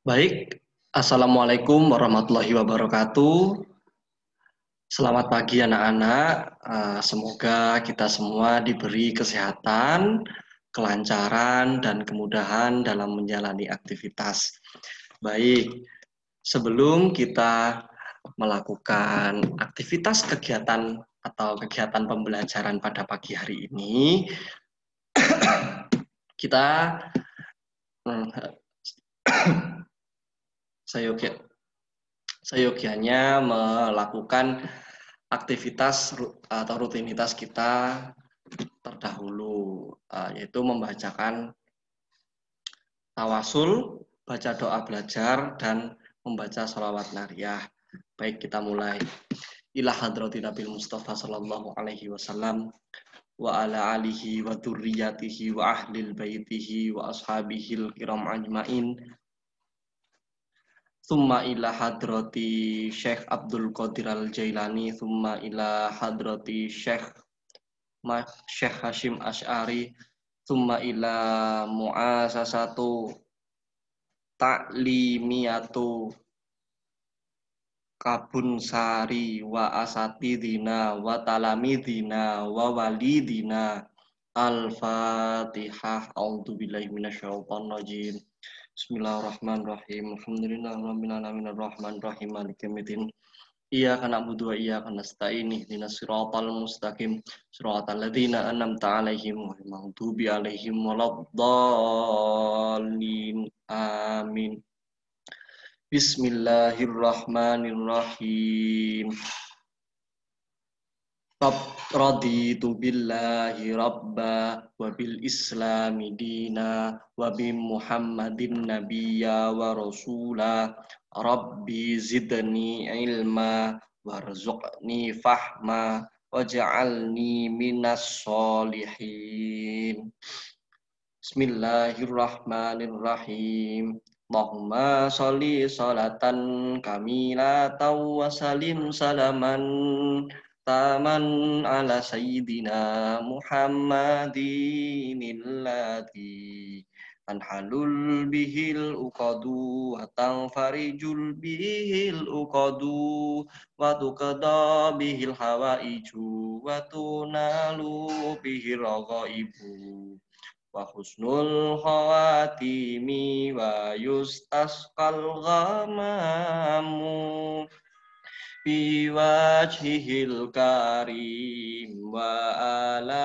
Baik, Assalamualaikum warahmatullahi wabarakatuh. Selamat pagi anak-anak. Semoga kita semua diberi kesehatan, kelancaran, dan kemudahan dalam menjalani aktivitas. Baik, sebelum kita melakukan aktivitas kegiatan atau kegiatan pembelajaran pada pagi hari ini, kita seyogianya melakukan aktivitas atau rutinitas kita terdahulu, yaitu membacakan tawasul, baca doa belajar, dan membaca sholawat nariyah. Baik, kita mulai. Ila hadrati Nabil Mustafa sallallahu alaihi wasallam wa ala alihi wa dzurriyyatihi wa ahlil baitihi wa ashabihil kiram ajmain. Thumma ila hadrati Syekh Abdul Qadir Al-Jailani, thumma ila hadrati Syekh Hashim Asy'ari, thumma ila mu'asasatu ta'limiyatu Kabun Sari wa asatidina wa talamidina wa walidina. Al-Fatihah. A'udzubillahi minasyaitonir rajim. Bismillahirrahmanirrahim. Alhamdulillahirabbil alamin arrahmanir rahim maliki yaumiddin. Iyyaka na'budu wa iyyaka nasta'in. Ihdinas siratal mustaqim. Siratal ladzina an'amta 'alaihim ghairil maghdubi 'alaihim waladdallin. Amin. Bismillahirrahmanirrahim. Raditu billahi rabba wa bil islami dina wa bi muhammadin nabiyya wa rasula. Rabbi zidni ilma warzuqni fahma waj'alni minas solihin. Bismillahirrahmanirrahim. Allahumma sholli sholatan kamilatan wa salim salaman taman ala sayyidina Muhammadin alladzi tanhalul bihil uqadu wa tanfarijul bihil uqadu wa tuqda bihil hawaiju wa tunalu bihil ghaibu wa husnul khawatimi wa yustasqal ghamamu bi wajhil karim wa ala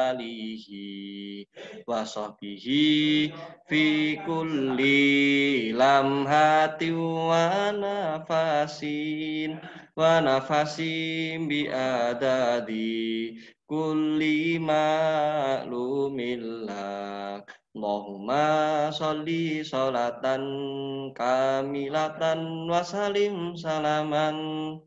alihi wa sahbihi fi kulli lamhati wa nafasin bi adadi kulli ma'lumillah. Allahumma sholli sholatan kamilatan wa salim salaman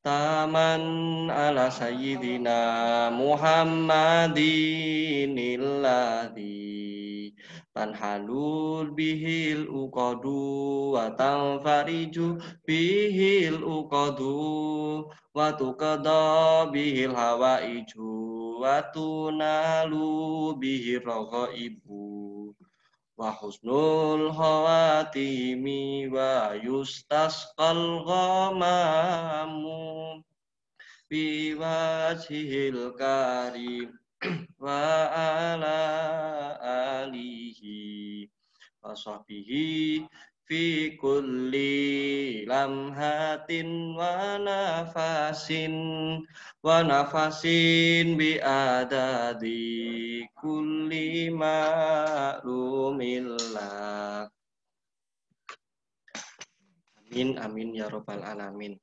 taman ala sayyidina Muhammadin alladzi tanhalul bihil uqadu wa tanfariju bihil uqadu wa tuqda bihil hawaiju wa tunalu bihir ghaibu wa husnul khawatimi wa yustasqal ghamamu bi wajhil karim wa ala alihi wa sahbihi fi kulli lamhatin wa nafasin bi adadi kulli ma'lumillah. Amin amin ya rabbal alamin.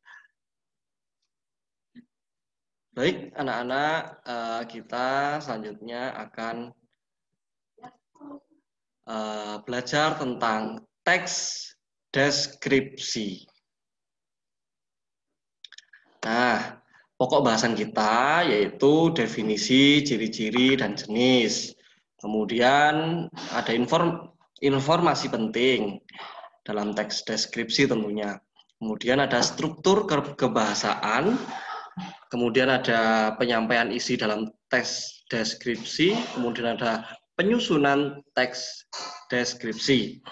Baik anak-anak, kita selanjutnya akan belajar tentang teks deskripsi. Nah, pokok bahasan kita yaitu definisi, ciri-ciri, dan jenis. Kemudian ada informasi penting dalam teks deskripsi tentunya. Kemudian ada struktur kebahasaan. Kemudian ada penyampaian isi dalam teks deskripsi. Kemudian ada penyusunan teks deskripsi.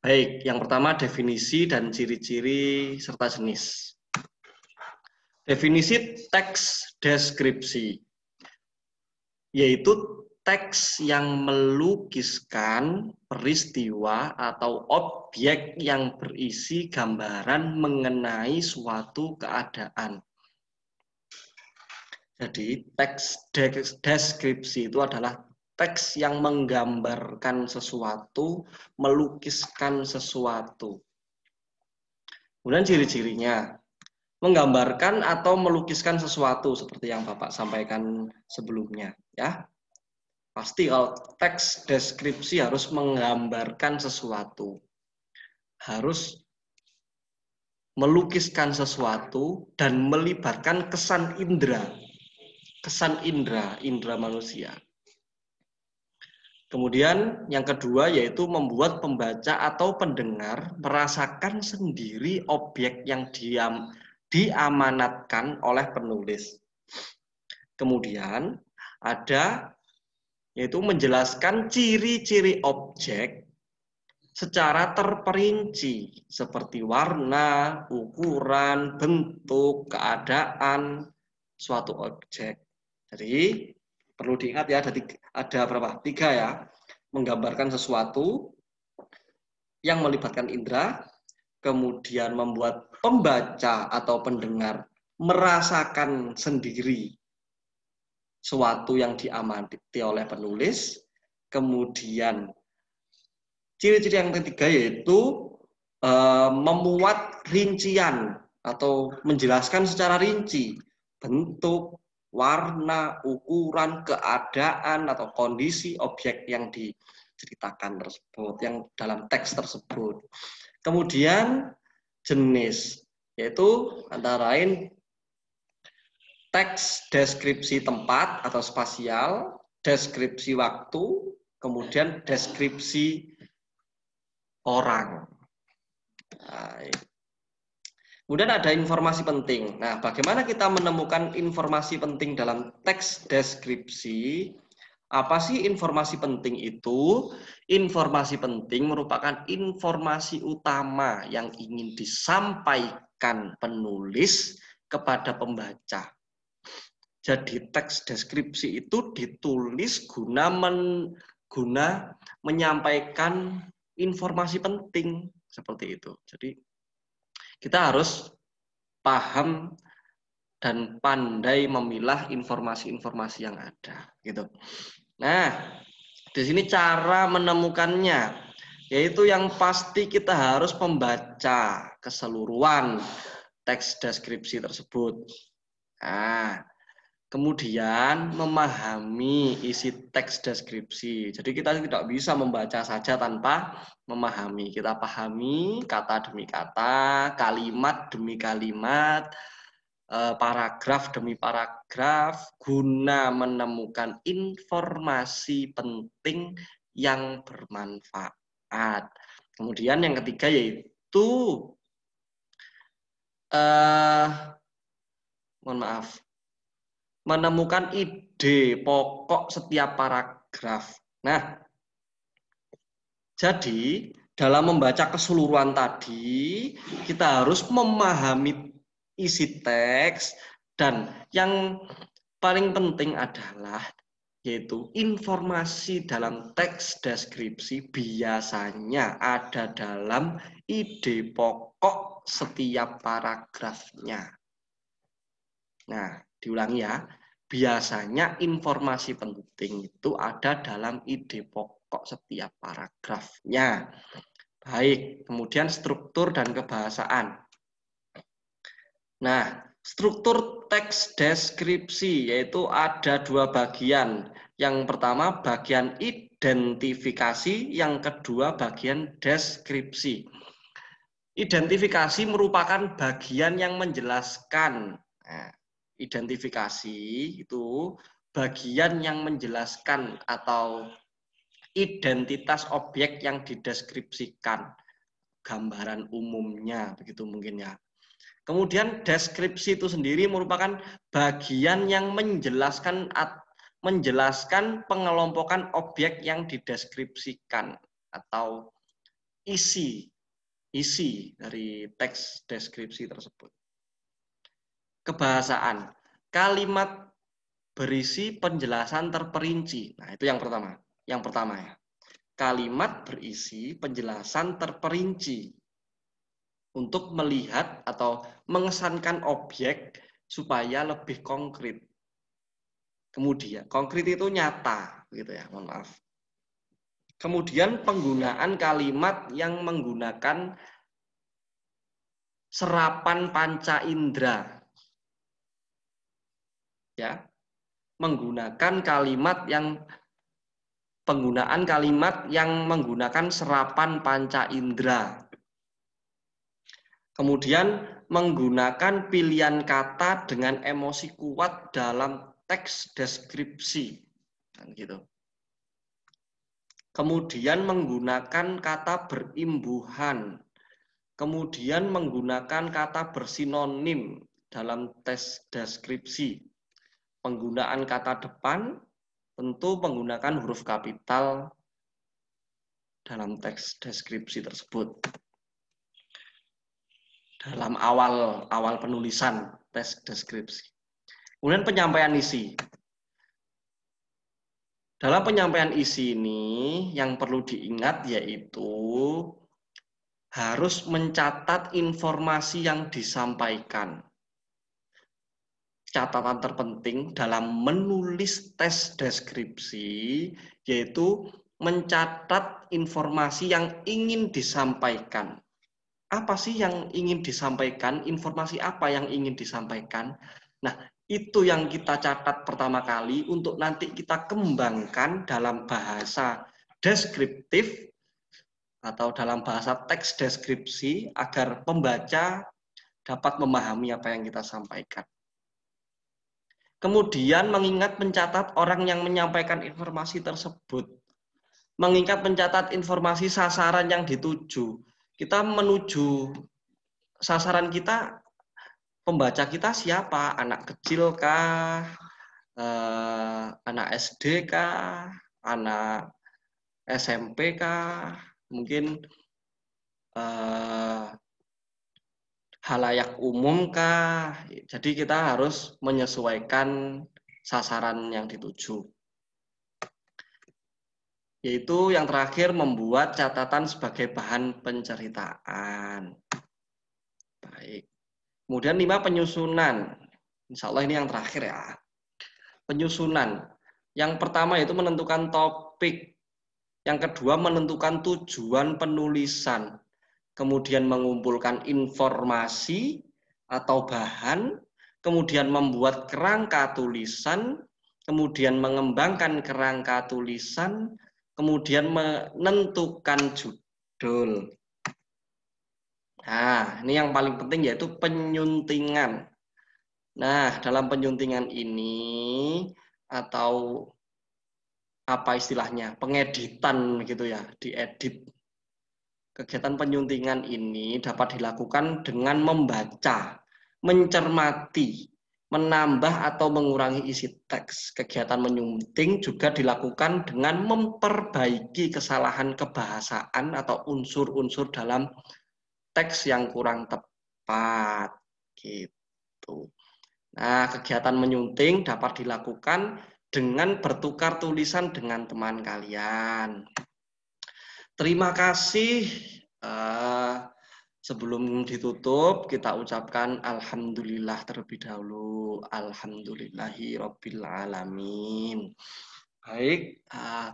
Baik, yang pertama definisi dan ciri-ciri serta jenis. Definisi teks deskripsi, yaitu teks yang melukiskan peristiwa atau objek yang berisi gambaran mengenai suatu keadaan. Jadi teks deskripsi itu adalah teks yang menggambarkan sesuatu, melukiskan sesuatu. Kemudian ciri-cirinya, menggambarkan atau melukiskan sesuatu seperti yang Bapak sampaikan sebelumnya, ya. Pasti kalau teks deskripsi harus menggambarkan sesuatu, harus melukiskan sesuatu dan melibatkan kesan indera manusia. Kemudian yang kedua yaitu membuat pembaca atau pendengar merasakan sendiri objek yang diamanatkan oleh penulis. Kemudian ada yaitu menjelaskan ciri-ciri objek secara terperinci seperti warna, ukuran, bentuk, keadaan suatu objek. Jadi perlu diingat ya, ada berapa? 3 ya. Menggambarkan sesuatu yang melibatkan indera, kemudian membuat pembaca atau pendengar merasakan sendiri suatu yang diamati oleh penulis, kemudian ciri-ciri yang ketiga yaitu memuat rincian atau menjelaskan secara rinci bentuk, warna, ukuran, keadaan atau kondisi objek yang diceritakan tersebut, yang dalam teks tersebut. Kemudian jenis, yaitu antara lain teks deskripsi tempat atau spasial, deskripsi waktu, kemudian deskripsi orang. Kemudian ada informasi penting. Nah, bagaimana kita menemukan informasi penting dalam teks deskripsi? Apa sih informasi penting itu? Informasi penting merupakan informasi utama yang ingin disampaikan penulis kepada pembaca. Jadi teks deskripsi itu ditulis guna menyampaikan informasi penting seperti itu. Jadi kita harus paham dan pandai memilah informasi-informasi yang ada, gitu. Nah, di sini cara menemukannya, yaitu yang pasti kita harus membaca keseluruhan teks deskripsi tersebut. Nah, kemudian memahami isi teks deskripsi. Jadi kita tidak bisa membaca saja tanpa memahami. Kita pahami kata demi kata, kalimat demi kalimat, paragraf demi paragraf, guna menemukan informasi penting yang bermanfaat. Kemudian yang ketiga yaitu mohon maaf, menemukan ide pokok setiap paragraf. Nah, jadi dalam membaca keseluruhan tadi, kita harus memahami isi teks dan yang paling penting adalah yaitu informasi dalam teks deskripsi biasanya ada dalam ide pokok setiap paragrafnya. Nah, diulangi ya, biasanya informasi penting itu ada dalam ide pokok setiap paragrafnya. Baik, kemudian struktur dan kebahasaan. Nah, struktur teks deskripsi yaitu ada 2 bagian. Yang pertama bagian identifikasi, yang kedua bagian deskripsi. Identifikasi merupakan bagian yang menjelaskan. Nah, identifikasi itu bagian yang menjelaskan atau identitas objek yang dideskripsikan, gambaran umumnya begitu mungkin ya. Kemudian deskripsi itu sendiri merupakan bagian yang menjelaskan pengelompokan objek yang dideskripsikan atau isi dari teks deskripsi tersebut. Kebahasaan, kalimat berisi penjelasan terperinci. Nah, itu yang pertama. Yang pertama ya. Kalimat berisi penjelasan terperinci untuk melihat atau mengesankan objek supaya lebih konkret. Kemudian, konkret itu nyata, gitu ya, mohon maaf. Kemudian penggunaan kalimat yang menggunakan serapan panca indera. Ya, menggunakan penggunaan kalimat yang menggunakan serapan panca indera. Kemudian menggunakan pilihan kata dengan emosi kuat dalam teks deskripsi. Kan gitu. Kemudian menggunakan kata berimbuhan. Kemudian menggunakan kata bersinonim dalam teks deskripsi. Penggunaan kata depan, tentu menggunakan huruf kapital dalam teks deskripsi tersebut. Dalam awal penulisan teks deskripsi. Kemudian penyampaian isi. Dalam penyampaian isi ini yang perlu diingat yaitu harus mencatat informasi yang disampaikan. Catatan terpenting dalam menulis tes deskripsi yaitu mencatat informasi yang ingin disampaikan. Apa sih yang ingin disampaikan? Informasi apa yang ingin disampaikan? Nah, itu yang kita catat pertama kali untuk nanti kita kembangkan dalam bahasa deskriptif atau dalam bahasa teks deskripsi agar pembaca dapat memahami apa yang kita sampaikan. Kemudian mengingat mencatat orang yang menyampaikan informasi tersebut. Mengingat mencatat informasi sasaran yang dituju. Kita menuju sasaran kita, pembaca kita siapa? Anak kecil kah? Anak SD kah? Anak SMP kah? Mungkin halayak umum kah? Jadi kita harus menyesuaikan sasaran yang dituju. Yaitu yang terakhir membuat catatan sebagai bahan penceritaan. Baik. Kemudian 5 penyusunan. Insya Allah ini yang terakhir ya. Penyusunan. Yang pertama yaitu menentukan topik. Yang kedua menentukan tujuan penulisan. Kemudian mengumpulkan informasi atau bahan. Kemudian membuat kerangka tulisan. Kemudian mengembangkan kerangka tulisan. Kemudian menentukan judul. Nah, ini yang paling penting yaitu penyuntingan. Nah, dalam penyuntingan ini atau apa istilahnya? Pengeditan gitu ya, diedit. Kegiatan penyuntingan ini dapat dilakukan dengan membaca, mencermati, menambah atau mengurangi isi teks. Kegiatan menyunting juga dilakukan dengan memperbaiki kesalahan kebahasaan atau unsur-unsur dalam teks yang kurang tepat. Gitu. Nah, kegiatan menyunting dapat dilakukan dengan bertukar tulisan dengan teman kalian. Terima kasih. Sebelum ditutup, kita ucapkan alhamdulillah terlebih dahulu. Alhamdulillahi rabbil alamin. Baik,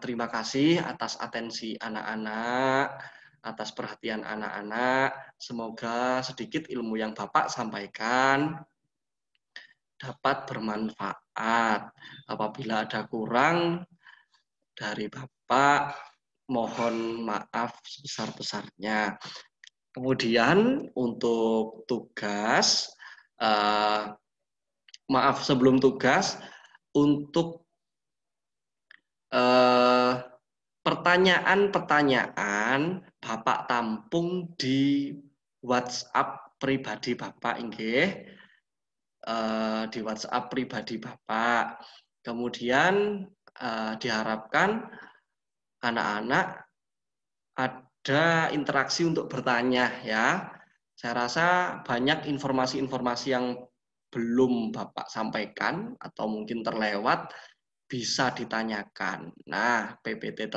terima kasih atas atensi anak-anak, atas perhatian anak-anak. Semoga sedikit ilmu yang Bapak sampaikan dapat bermanfaat. Apabila ada kurang dari Bapak, mohon maaf sebesar-besarnya. Kemudian untuk tugas, maaf sebelum tugas, untuk pertanyaan-pertanyaan Bapak tampung di WhatsApp pribadi Bapak, inggih. Di WhatsApp pribadi Bapak. Kemudian diharapkan anak-anak ada interaksi untuk bertanya ya. Saya rasa banyak informasi-informasi yang belum Bapak sampaikan atau mungkin terlewat bisa ditanyakan. Nah, PPT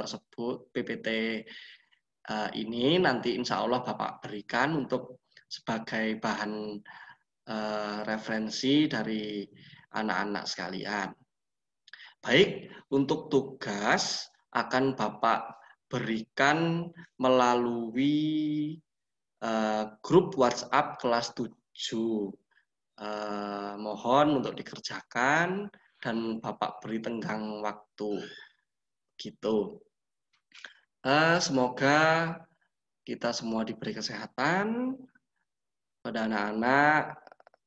ini nanti insya Allah Bapak berikan untuk sebagai bahan referensi dari anak-anak sekalian. Baik, untuk tugas akan Bapak berikan melalui grup WhatsApp kelas 7. Mohon untuk dikerjakan dan Bapak beri tenggang waktu. Gitu. Semoga kita semua diberi kesehatan. Pada anak-anak,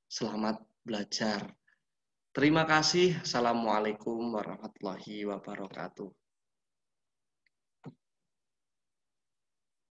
selamat belajar. Terima kasih. Assalamualaikum warahmatullahi wabarakatuh.